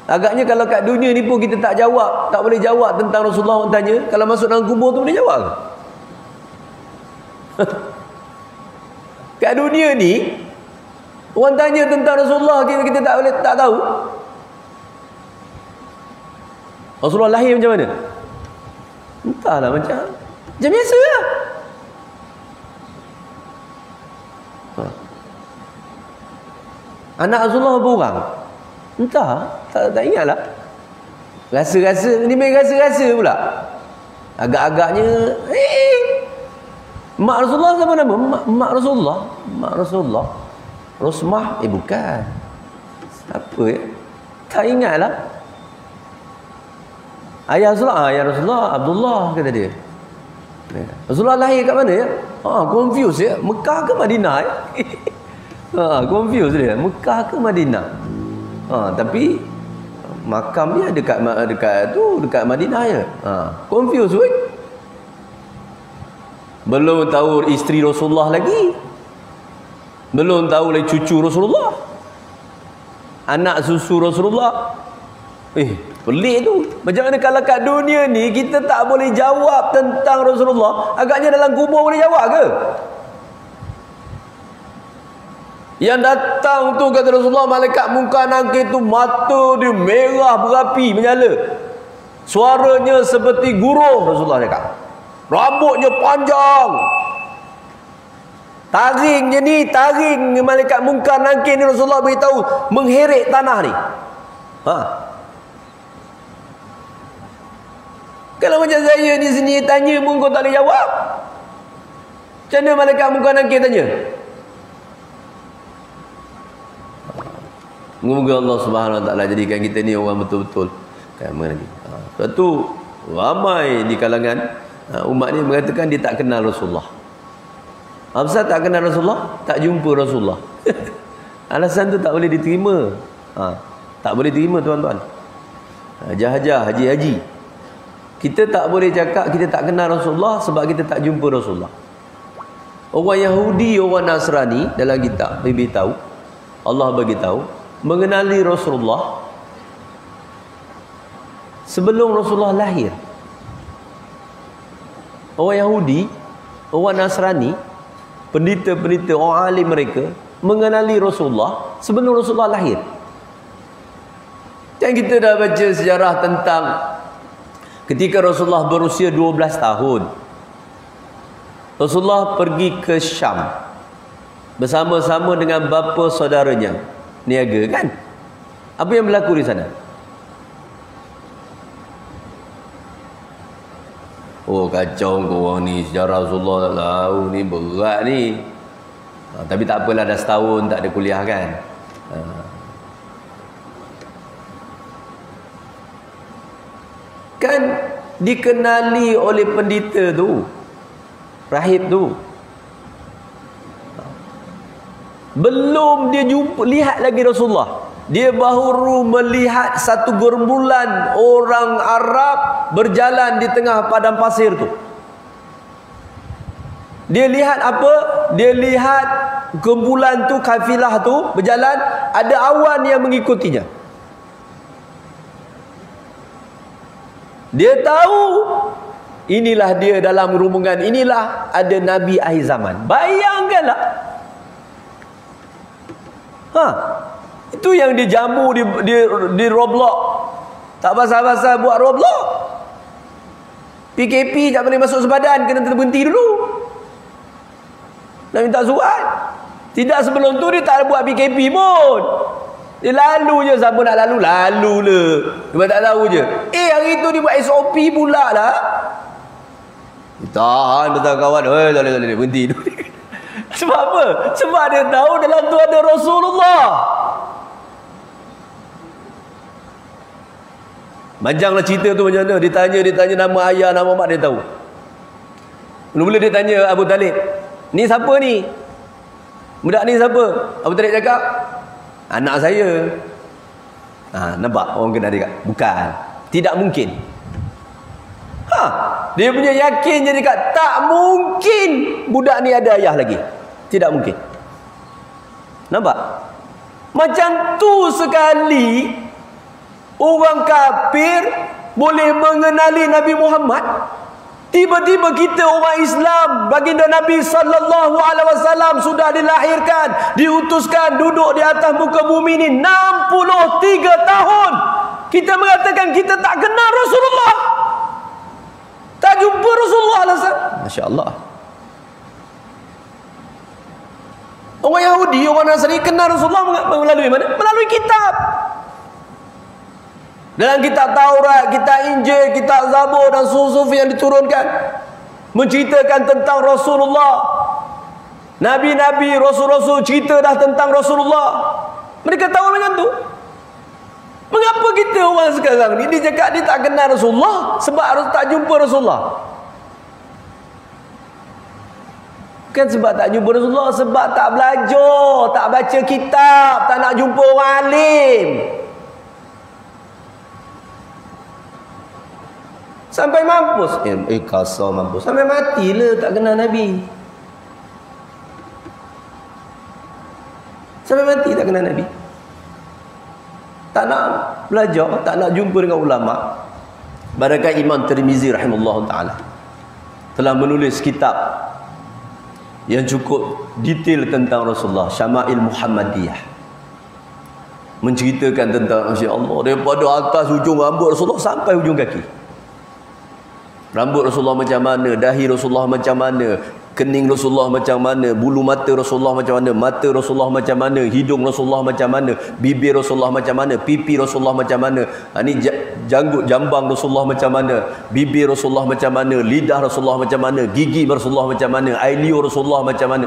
Agaknya kalau kat dunia ni pun kita tak jawab, tak boleh jawab tentang Rasulullah orang tanya, kalau masuk dalam kubur tu boleh jawab. Kat dunia ni orang tanya tentang Rasulullah kita tak boleh tak tahu. Rasulullah lahir macam mana? Entahlah macam biasa lah. Anak Rasulullah berapa orang? Entah, tak ingatlah. Rasa-rasa, ni main rasa-rasa pula. Agak-agaknya mak Rasulullah siapa nama? Mak Rasulullah. Mak Rasulullah. Rosmah? Bukan. Apa ya? Tak ingatlah. Ayah Rasulullah Abdullah kata dia. Rasulullah lahir kat mana ya? Confused ya. Mekah ke Madinah ya? Confused dia. Mekah ke Madinah? Tapi makam dia dekat Madinah ya. Confused weh. Belum tahu isteri Rasulullah lagi. Belum tahu lagi cucu Rasulullah, anak susu Rasulullah. Pelik tu. Macam mana kalau kat dunia ni kita tak boleh jawab tentang Rasulullah, agaknya dalam kubur boleh jawab ke? Yang datang tu kata Rasulullah, malaikat Munkar Nakir tu mata dia merah berapi menyala. Suaranya seperti guruh, Rasulullah cakap. Rambutnya panjang. Taring je ni, taring malaikat Munkar Nakir ni Rasulullah beritahu mengheret tanah ni. Kalau macam saya di sini tanya pun kau tak boleh jawab. Macam mana malaikat Munkar Nakir tanya? Semoga Allah Subhanahu Wa Taala jadikan kita ni orang betul-betul kamera ni. Sebab tu ramai di kalangan umat ni mengatakan dia tak kenal Rasulullah. Apa tak kenal Rasulullah? Tak jumpa Rasulullah. Alasan tu tak boleh diterima. Tak boleh terima tuan-tuan. Hajah-hajah, haji-haji. Kita tak boleh cakap kita tak kenal Rasulullah sebab kita tak jumpa Rasulullah. Orang Yahudi, orang Nasrani dalam kitab beritahu, Allah bagi tahu mengenali Rasulullah sebelum Rasulullah lahir. Orang Yahudi, orang Nasrani, pendeta-pendeta, orang alim mereka mengenali Rasulullah sebelum Rasulullah lahir. Dan kita dah baca sejarah tentang ketika Rasulullah berusia 12 tahun. Rasulullah pergi ke Syam bersama-sama dengan bapa saudaranya. Niaga kan? Apa yang berlaku di sana? Oh kacau korang ni, sejarah Rasulullah tak tahu ni, berat ni. Tapi tak apalah, dah setahun tak ada kuliah kan. Kan dikenali oleh pendeta tu, rahib tu. Belum dia jumpa, lihat lagi Rasulullah, dia baru melihat satu gerombolan orang Arab berjalan di tengah padang pasir tu. Dia lihat apa? Dia lihat gerombolan tu, kafilah tu berjalan, ada awan yang mengikutinya. Dia tahu inilah dia dalam rombongan, inilah ada Nabi akhir zaman. Bayangkanlah. Itu yang dijamu di Roblox. Tak pasal-pasal buat Roblox. PKP tak boleh masuk sebadan, kena terhenti dulu. Nak minta surat. Tidak, sebelum tu dia tak buat PKP pun. Dia lalu je, siapa nak lalu le. Dia tak tahu je. Hari tu dia buat SOP pula lah. Tahan betul kawan. Tak boleh berhenti dulu. Sebab apa? Sebab dia tahu dalam tu ada Rasulullah. Panjanglah cerita tu macam mana. Dia tanya nama ayah, nama mak, dia tahu. Mula-mula dia tanya Abu Talib, ni siapa ni? Budak ni siapa? Abu Talib cakap, anak saya. Nampak orang kena dekat? Bukan. Tidak mungkin. Dia punya yakin, jadi dekat, tak mungkin budak ni ada ayah lagi. Tidak mungkin. Nampak? Macam tu sekali orang kafir boleh mengenali Nabi Muhammad. Tiba-tiba kita orang Islam, baginda Nabi sallallahu alaihi wasallam sudah dilahirkan, diutuskan duduk di atas muka bumi ini 63 tahun. Kita mengatakan kita tak kenal Rasulullah, tak jumpa Rasulullah SAW. Masya Allah. Orang Yahudi, orang Nasrani kenal Rasulullah melalui mana? Melalui kitab. Dalam kitab Taurat, kitab Injil, kitab Zabur dan Suhuf yang diturunkan, menceritakan tentang Rasulullah. Nabi-nabi, rasul-rasul cerita dah tentang Rasulullah. Mereka tahu macam tu. Mengapa kita orang sekarang ni dia cakap dia tak kenal Rasulullah sebab harus tak jumpa Rasulullah? Bukan sebab tak jumpa Rasulullah, sebab tak belajar, tak baca kitab, tak nak jumpa orang alim. Sampai mampus. Kasar mampus. Sampai matilah tak kenal Nabi. Sampai mati tak kenal Nabi. Tak nak belajar, tak nak jumpa dengan ulama. Bahkan Imam Tirmizi rahimahullah ta'ala telah menulis kitab yang cukup detail tentang Rasulullah, Syama'il Muhammadiyah, menceritakan tentang Masya Allah, daripada atas ujung rambut Rasulullah sampai ujung kaki. Rambut Rasulullah macam mana, dahi Rasulullah macam mana, kening Rasulullah macam mana, bulu mata Rasulullah macam mana, mata Rasulullah macam mana, hidung Rasulullah macam mana, bibir Rasulullah macam mana, pipi Rasulullah macam mana, ni janggut jambang Rasulullah macam mana, bibir Rasulullah macam mana, lidah Rasulullah macam mana, gigi Rasulullah macam mana, air liur Rasulullah macam mana,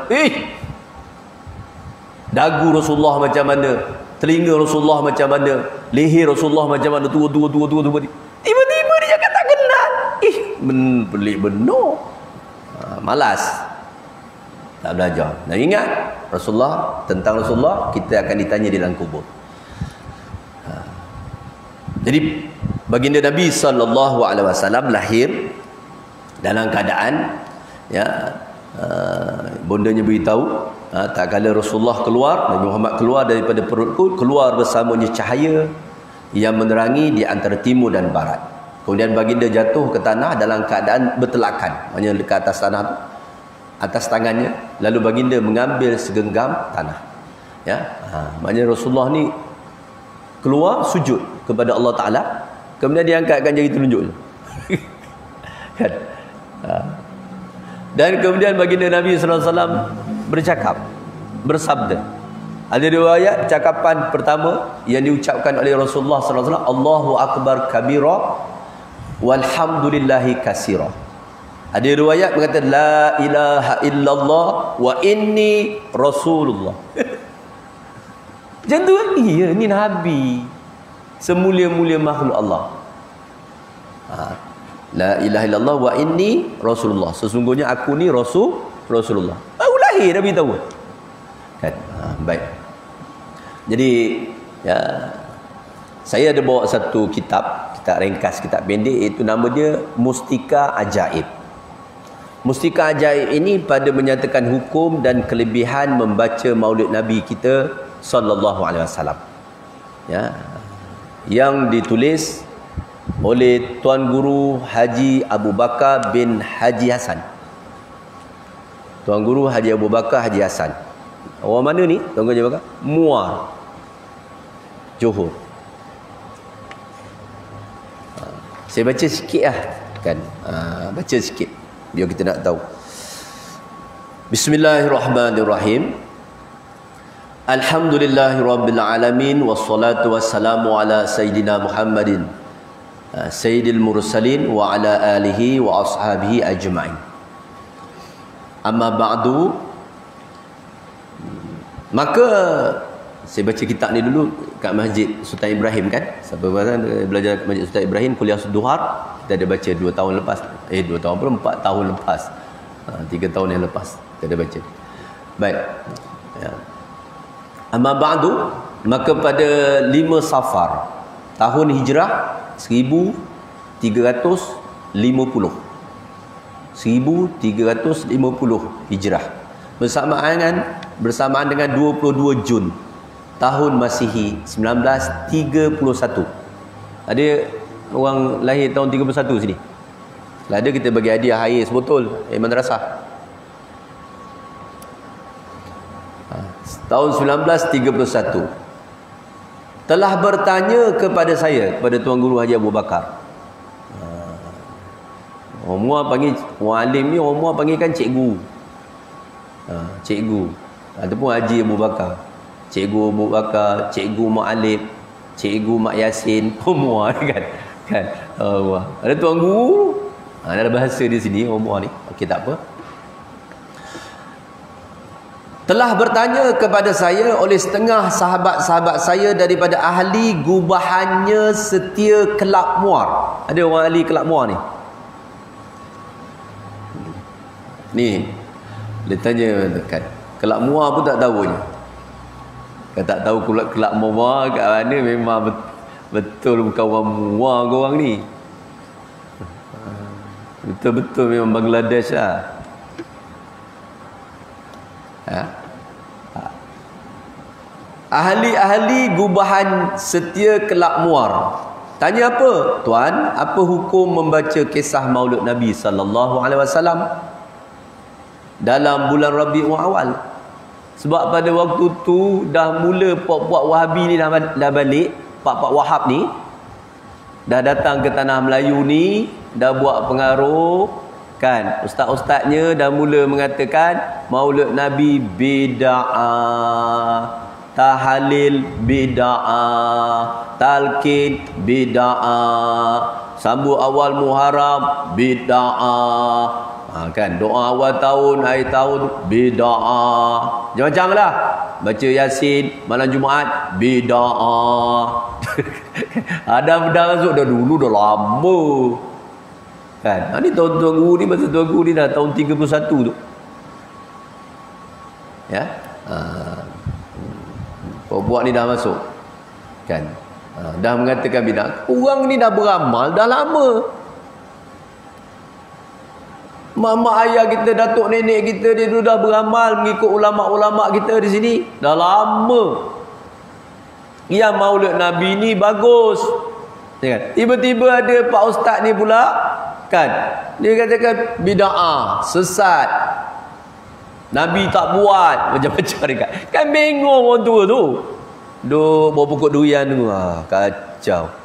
dagu Rasulullah macam mana, telinga Rasulullah macam mana, leher Rasulullah macam mana, tua. Tiba-tiba dia cakap tak kenal. Pelik benar. Malas, tak belajar. Dan ingat Rasulullah, tentang Rasulullah kita akan ditanya di dalam kubur. Jadi baginda Nabi sallallahu alaihi wasallam lahir dalam keadaan bondanya beritahu tak kala Rasulullah keluar, Nabi Muhammad keluar daripada perutku, keluar bersamanya cahaya yang menerangi di antara timur dan barat. Kemudian baginda jatuh ke tanah dalam keadaan bertelakan, maknanya ke atas tanah tu, atas tangannya, lalu baginda mengambil segenggam tanah. Maknanya Rasulullah ni keluar sujud kepada Allah Ta'ala, kemudian dia angkatkan jari telunjuk. Kan? Dan kemudian baginda Nabi SAW bercakap, bersabda. Ada riwayat cakapan pertama yang diucapkan oleh Rasulullah SAW, Allahu Akbar kabira walhamdulillahi kasira. Ada riwayat berkata la ilaha illallah wa inni rasulullah. Macam tu kan? Iya, ni Nabi, semulia-mulia makhluk Allah. La ilaha illallah wa inni rasulullah. Sesungguhnya aku ni Rasulullah. Baru lahir Nabi tahu. Kan? Baik. Jadi ya, saya ada bawa satu kitab ringkas, kitab pendek, iaitu nama dia Mustika Ajaib. Mustika Ajaib ini pada menyatakan hukum dan kelebihan membaca Maulid Nabi kita sallallahu alaihi wasallam. Ya. Yang ditulis oleh Tuan Guru Haji Abu Bakar bin Haji Hasan. Tuan Guru Haji Abu Bakar Haji Hasan. Orang mana ni? Tuan Guru Haji Abu Bakar? Muar, Johor. Saya baca sikit lah kan. Baca sikit biar kita nak tahu. Bismillahirrahmanirrahim. Alhamdulillahirabbil alamin wassalatu wassalamu ala sayyidina Muhammadin sayyidil mursalin wa ala alihi wa ashabihi ajma'in. Amma ba'du. Maka saya baca kitab ni dulu kat Masjid Sultan Ibrahim kan. Siapa belajar kat Masjid Sultan Ibrahim kuliah Duhar, kita ada baca 2 tahun lepas. 2 tahun pun 4 tahun lepas. 3 tahun yang lepas kita ada baca. Baik. Ya. Amma ba'du, maka pada 5 Safar tahun Hijrah 1350 Hijrah bersamaan dengan 22 Jun tahun Masihi 1931. Ada orang lahir tahun 31 sini? Kalau ada, kita bagi hadiah air sebotol madrasah. Tahun 1931 telah bertanya kepada saya, kepada Tuan Guru Haji Abu Bakar. Orang Muar panggil, orang alim ni orang Muar panggil kan cikgu. Cikgu ataupun Haji Abu Bakar. Cikgu Abu Bakar, cikgu Mak Alif, cikgu Mak Yasin, Muar kan. Kan? Ada Tuan Guru. Ada bahasa di sini orang Muar ni. Okey, tak apa. Telah bertanya kepada saya oleh setengah sahabat-sahabat saya daripada ahli gubahannya setia Kelab Muar. Ada orang ahli Kelab Muar ni? Ni dia tanya kan, Kelab Muar pun tak tahu je. Kalau tak tahu Kelab Muar kat mana, memang betul bukan orang Muar ke orang ni. Betul-betul memang Bangladesh lah. Ahli-ahli gubahan setia Kelab Muar. Tanya apa? Tuan, apa hukum membaca kisah Maulid Nabi sallallahu alaihi wasallam dalam bulan Rabiul Awal? Sebab pada waktu tu dah mula puak-puak Wahabi ni dah balik, pak-pak Wahab ni dah datang ke tanah Melayu ni, dah buat pengaruh kan. Ustaz-ustaznya dah mula mengatakan Maulid Nabi bid'ah, tahlil bid'ah, talqin bid'ah, sambut awal Muharram bid'ah. Kan, doa awal tahun, akhir tahun bid'ah. Macam-macam lah. Baca Yasin malam Jumaat bid'ah. Dah masuk dah dulu, dah lama. Kan? Ni Tuan Guru ni, masa Tuan Guru ni dah tahun 31 tu. Ya. Buat ni dah masuk. Kan? Dah mengatakan bid'ah. Orang ni dah beramal dah lama. Mak-mak ayah kita, datuk nenek kita, dia dah beramal mengikut ulama-ulama kita di sini dah lama. Yang Maulid Nabi ni bagus. Tiba-tiba ada Pak Ustaz ni pula kan, dia katakan bid'ah, sesat, Nabi tak buat, macam-macam dekat. Kan bengong orang tua tu. Duk bawa pokok durian tu. Kacau.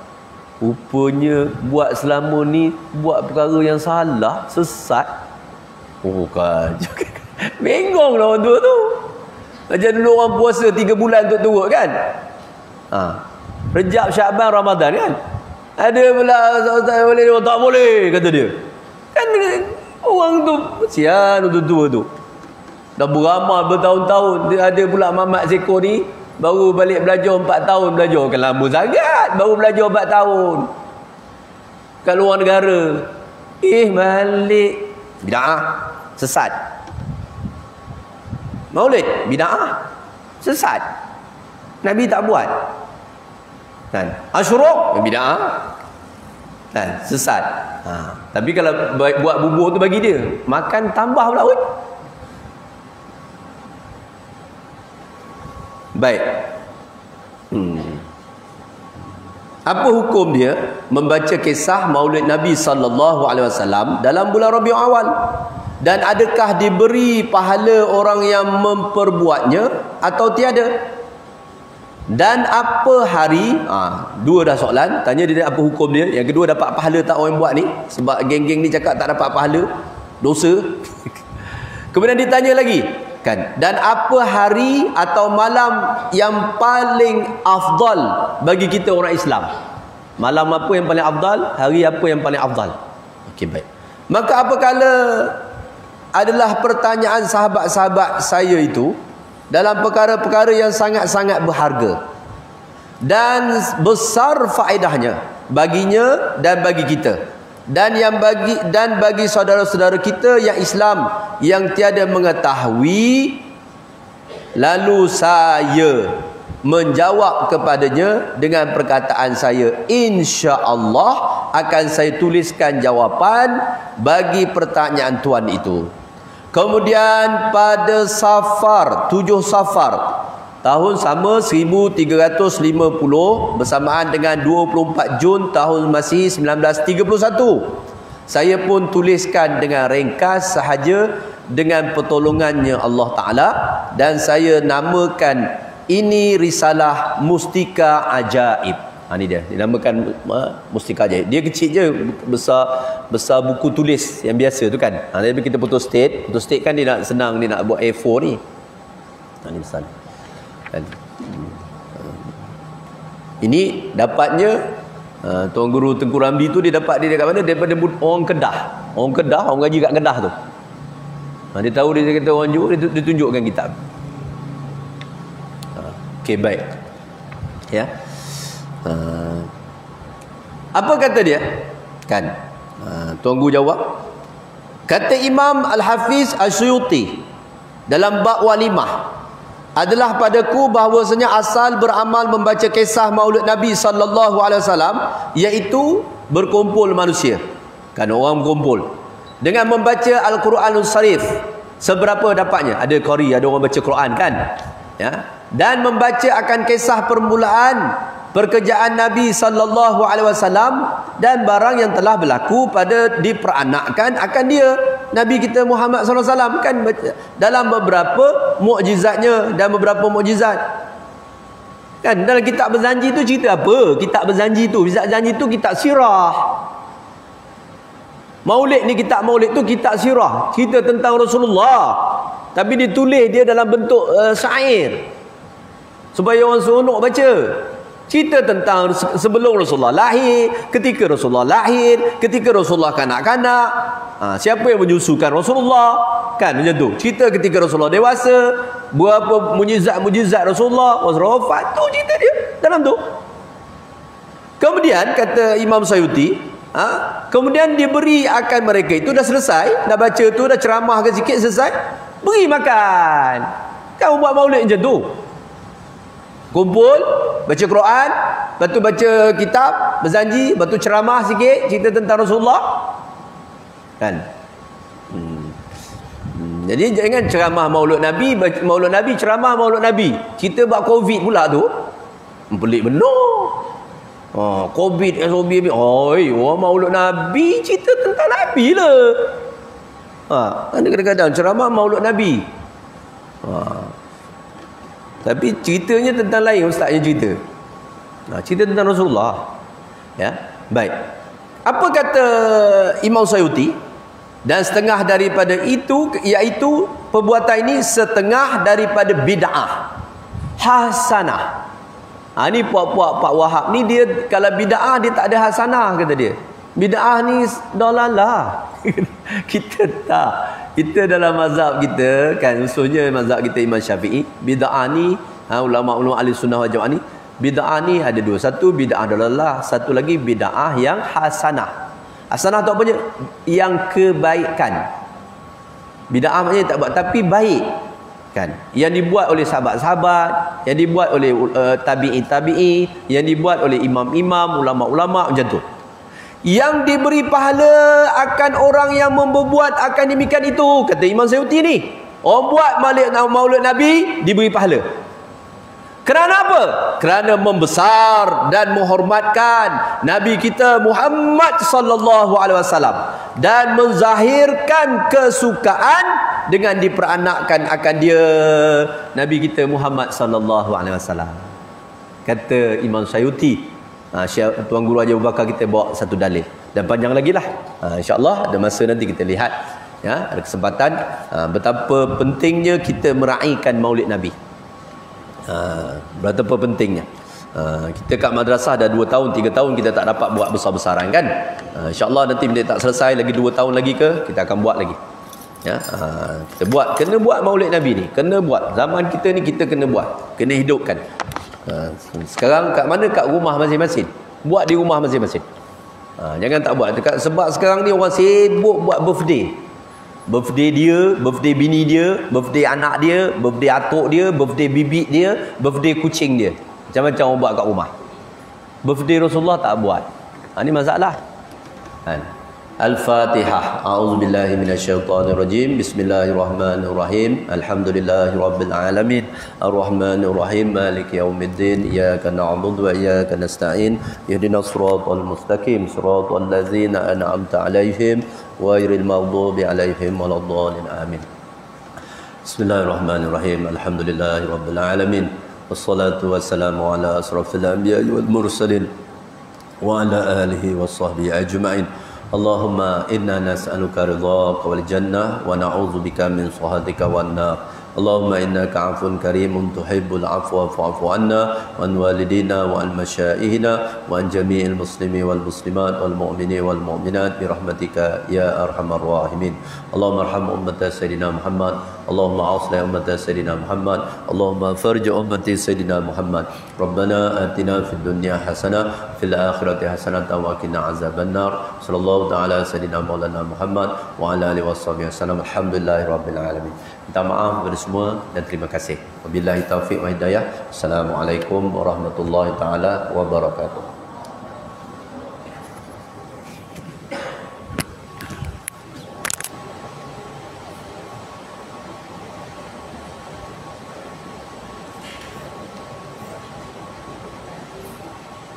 Rupanya buat selama ni buat perkara yang salah, sesat. Kacau. Bengong lah orang tua tu. Macam dulu orang puasa 3 bulan untuk turut kan. Rejab, Syaban, Ramadan kan. Ada pula ustaz boleh, tak boleh kata dia. Kan Orang tu sian tua tu. Dah beramal bertahun-tahun. Dia ada pula mamat seko ni baru balik belajar 4 tahun belajar. Kan lama sangat baru belajar 4 tahun. Kat luar negara. Balik bid'ah, sesat. Maulid bid'ah, sesat. Nabi tak buat. Kan? Asyuruk bid'ah. Kan? Sesat. Tapi kalau buat bubur tu bagi dia, makan tambah pula. Baik. Apa hukum dia membaca kisah Maulid Nabi sallallahu alaihi wasallam dalam bulan Rabiul Awal? Dan adakah diberi pahala orang yang memperbuatnya atau tiada? Dan apa hari? Dua dah soalan. Tanya dia apa hukum dia. Yang kedua, dapat pahala tak orang yang buat ni? Sebab geng-geng ni cakap tak dapat pahala, dosa. Kemudian ditanya lagi, kan? Dan apa hari atau malam yang paling afdal bagi kita orang Islam? Malam apa yang paling afdal? Hari apa yang paling afdal? Okey, baik. Maka apakala adalah pertanyaan sahabat-sahabat saya itu dalam perkara-perkara yang sangat-sangat berharga dan besar faedahnya baginya dan bagi kita, dan bagi saudara-saudara kita yang Islam yang tiada mengetahui, lalu saya menjawab kepadanya dengan perkataan saya, insya-Allah akan saya tuliskan jawapan bagi pertanyaan tuan itu. Kemudian pada Safar, 7 Safar tahun sama 1350 bersamaan dengan 24 Jun tahun Masihi 1931, saya pun tuliskan dengan ringkas sahaja dengan pertolongannya Allah Ta'ala, dan saya namakan ini Risalah Mustika Ajaib. Ni dia dinamakan Mustika Ajaib. Dia kecil je, besar buku tulis yang biasa tu kan. Tapi kita foto state kan dia nak senang, dia nak buat A4 ni. Ni besar kan. Ini dapatnya Tuan Guru Tengku Ramli tu, dia dapat dia dekat mana? Daripada orang Kedah. Orang ngaji kat Kedah tu. Dia tahu, dia kata orang Johor, dia tunjukkan kitab. Okey, baik. Ya. Apa kata dia? Kan? Tuan Guru jawab. Kata Imam Al-Hafiz Al-Suyuti dalam bab walimah, adalah padaku bahawasanya asal beramal membaca kisah Maulid Nabi sallallahu alaihi wasallam iaitu berkumpul manusia. Kan orang berkumpul dengan membaca Al-Quranul Sharif. Seberapa dapatnya? Ada qari, ada orang baca Quran kan? Ya. Dan membaca akan kisah permulaan pekerjaan Nabi sallallahu alaihi wasallam dan barang yang telah berlaku pada diperanakkan akan dia Nabi kita Muhammad sallallahu alaihi wasallam, kan dalam beberapa mukjizatnya dan beberapa mukjizat. Kan dalam kitab Berzanji tu cerita apa? Kitab Berzanji tu, kitab sirah. Maulid ni, kitab Maulid tu kitab sirah, cerita tentang Rasulullah, tapi ditulis dia dalam bentuk syair supaya orang seronok baca. Cerita tentang sebelum Rasulullah lahir, ketika Rasulullah lahir, ketika Rasulullah kanak-kanak, siapa yang menyusukan Rasulullah, kan macam tu. Cerita ketika Rasulullah dewasa, berapa mujizat Rasulullah, wafat, tu cerita dia dalam tu. Kemudian kata Imam Sayuti, kemudian diberi akan mereka itu, dah selesai, dah baca tu, dah ceramahkan sikit, selesai, beri makan. Kau buat maulid macam tu. Kumpul, baca Quran, lepas tu baca kitab Berzanji, lepas tu ceramah sikit, cerita tentang Rasulullah. Kan? Jadi jangan ceramah Maulid Nabi, ceramah Maulid Nabi. Cerita buat Covid pula tu, pelik benar. Covid, SOB, orang Maulid Nabi, cerita tentang Nabi lah. Ada kadang-kadang ceramah Maulid Nabi. Tapi ceritanya tentang lain, ustaz yang cerita. Cerita tentang Rasulullah. Ya, baik. Apa kata Imam Sayuti? Dan setengah daripada itu, iaitu perbuatan ini setengah daripada bid'ah hasanah. Ni puak-puak Pak Wahab ni, dia kalau bid'ah dia tak ada hasanah, kata dia. Bid'ah ni dalalah. Kita tak. Kita dalam mazhab kita kan, usulnya mazhab kita Imam Syafi'i, bid'ah ni ulama-ulama ahli sunnah wal jamaah ni, bid'ah ni ada dua. Satu bid'ah dalalah, satu lagi bid'ah yang hasanah. Hasanah tu apa je? Yang kebaikan. Bid'ah maknanya tak buat tapi baik. Kan? Yang dibuat oleh sahabat-sahabat, yang dibuat oleh tabi'i, yang dibuat oleh imam-imam, ulama-ulama macam tu. Yang diberi pahala akan orang yang membuat akan demikian itu, kata Imam Suyuti ni. Orang buat maulid Nabi diberi pahala. Kerana apa? Kerana membesar dan menghormatkan Nabi kita Muhammad sallallahu alaihi wasallam dan menzahirkan kesukaan dengan diperanakkan akan dia Nabi kita Muhammad sallallahu alaihi wasallam. Kata Imam Suyuti. Tuan Guru Haji Abu Bakar kita bawa satu dalil dan panjang lagi lah. InsyaAllah ada masa nanti kita lihat, ya, ada kesempatan betapa pentingnya kita meraihkan maulid Nabi. Betapa pentingnya. Kita kat madrasah dah 2 tahun 3 tahun kita tak dapat buat besar-besaran kan. InsyaAllah nanti bila tak selesai lagi 2 tahun lagi ke, kita akan buat lagi, ya. Kita buat, kena buat maulid Nabi ni, kena buat. Zaman kita ni kita kena buat, kena hidupkan. Sekarang kat mana? Kat rumah masing-masing. Buat di rumah masing-masing. Jangan tak buat dekat, sebab sekarang ni orang sibuk buat birthday. Birthday dia, birthday bini dia, birthday anak dia, birthday atuk dia, birthday bibik dia, birthday kucing dia. Macam-macam orang buat kat rumah. Birthday Rasulullah tak buat. Ini masalah. Al-Fatihah. A'udzubillahi minasyaitonirrajim. Bismillahirrahmanirrahim. Alhamdulillahirabbil alamin. Arrahmanirrahim. Maliki yaumiddin. Iyyaka na'budu wa iyyaka nasta'in. Ihdinas siratal mustaqim. Siratal ladzina an'amta 'alaihim ghairil maghdubi 'alaihim waladdallin. Amin. Bismillahirrahmanirrahim. Alhamdulillahirabbil alamin. Wassalatu wassalamu ala asrafil anbiya'i wal mursalin wa ala alihi washabbihi ajma'in. Allahumma inna nas'aluka ridhaka wal jannah wa na'udzubika min sakhatika wan nar. Allahumma innaka 'afuwun karimun tuhibbul 'afwa fa'fu 'anna wa an walidina wa an masyayikhina wa an jami'il muslimin wal muslimat wal mu'minin wal mu'minat bi rahmatika ya arhamar rahimin. Allahumma arham ummata sayyidina Muhammad. Allahumma aslih ummata sayyidina Muhammad. Allahumma farj ummati sayyidina Muhammad. Rabbana atina fid dunya hasanah fil akhirati hasanah wa qina azabannar. Sallallahu ta'ala sayyidina maulana Muhammad wa ala alihi washabihi wasallam. Alhamdulillahirabbil alamin. Minta maaf kepada semua dan terima kasih. Wabillahi taufiq wa hidayah. Assalamualaikum warahmatullahi taala wabarakatuh.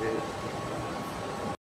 Yeah.